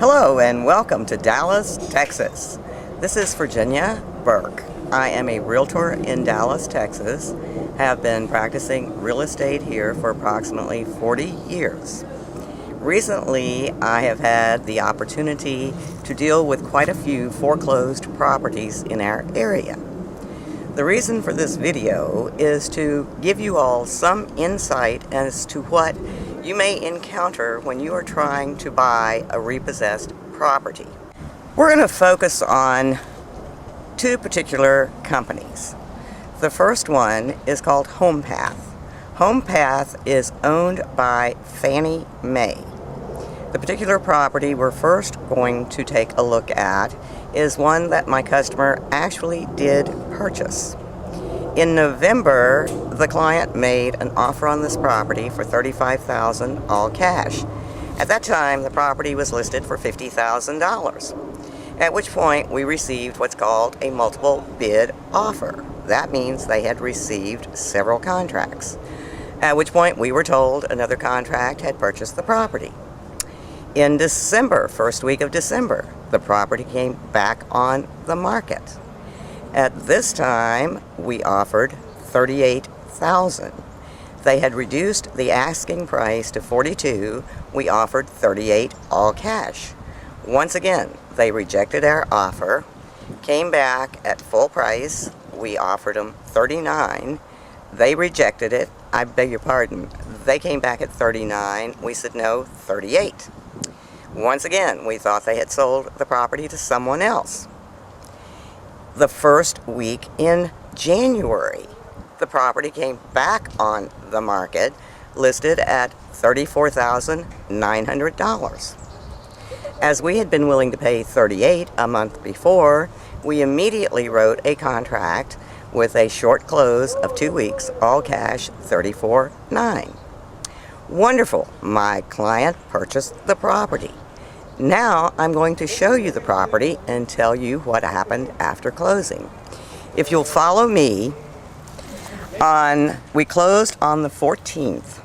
Hello and welcome to Dallas, Texas. This is Virginia Burke. I am a realtor in Dallas, Texas. Have been practicing real estate here for approximately 40 years. Recently, I have had the opportunity to deal with quite a few foreclosed properties in our area. The reason for this video is to give you all some insight as to what you may encounter when you are trying to buy a repossessed property. We're going to focus on two particular companies. The first one is called HomePath. HomePath is owned by Fannie Mae. The particular property we're first going to take a look at is one that my customer actually did purchase. In November, the client made an offer on this property for $35,000 all cash. At that time, the property was listed for $50,000, at which point we received what's called a multiple bid offer. That means they had received several contracts, at which point we were told another contract had purchased the property. In December, first week of December, the property came back on the market. At this time, we offered $38,000. They had reduced the asking price to $42,000. We offered $38,000 all cash. Once again, they rejected our offer, came back at full price. We offered them $39,000. They rejected it. I beg your pardon. They came back at $39,000. We said no, $38,000. Once again, we thought they had sold the property to someone else. The first week in January, the property came back on the market, listed at $34,900. As we had been willing to pay $38,000 a month before, we immediately wrote a contract with a short close of 2 weeks, all cash, $34,900. Wonderful. My client purchased the property. Now I'm going to show you the property and tell you what happened after closing. If you'll follow me, we closed on the 14th.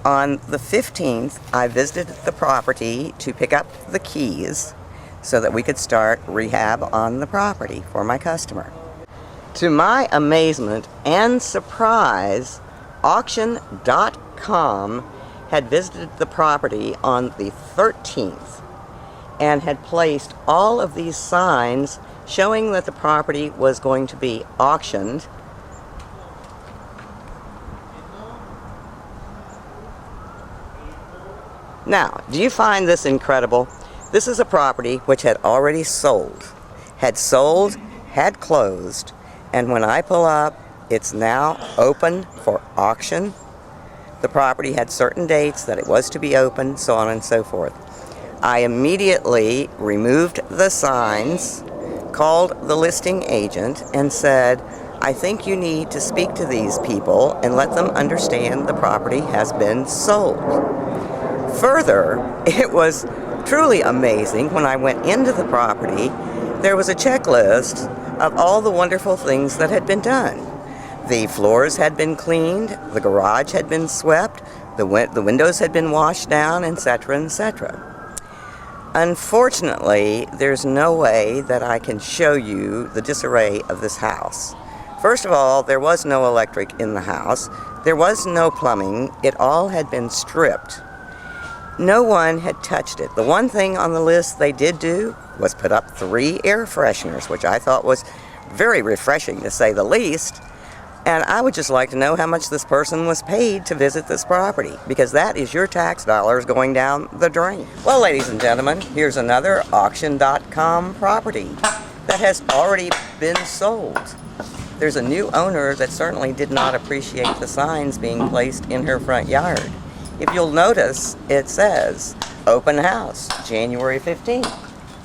On the 15th, I visited the property to pick up the keys so that we could start rehab on the property for my customer. To my amazement and surprise, auction.com had visited the property on the 13th and had placed all of these signs showing that the property was going to be auctioned. Now, do you find this incredible? This is a property which had already sold, had closed, and when I pull up, it's now open for auction. The property had certain dates that it was to be open, so on and so forth. I immediately removed the signs, called the listing agent, and said, I think you need to speak to these people and let them understand the property has been sold. Further, it was truly amazing when I went into the property, there was a checklist of all the wonderful things that had been done. The floors had been cleaned, the garage had been swept, the windows had been washed down, etc., etc. Unfortunately, there's no way that I can show you the disarray of this house. First of all, there was no electric in the house. There was no plumbing. It all had been stripped. No one had touched it. The one thing on the list they did do was put up 3 air fresheners, which I thought was very refreshing to say the least. And I would just like to know how much this person was paid to visit this property, because that is your tax dollars going down the drain. Well, ladies and gentlemen, here's another auction.com property that has already been sold. There's a new owner that certainly did not appreciate the signs being placed in her front yard. If you'll notice, it says, open house, January 15th,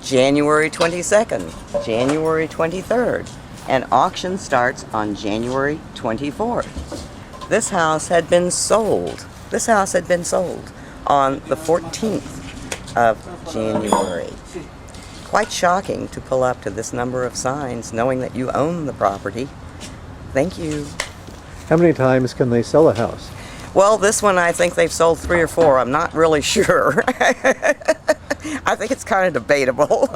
January 22nd, January 23rd. And auction starts on January 24th. This house had been sold. This house had been sold on the 14th of January. Quite shocking to pull up to this number of signs knowing that you own the property. Thank you. How many times can they sell a house? Well, this one I think they've sold 3 or 4. I'm not really sure. I think it's kind of debatable.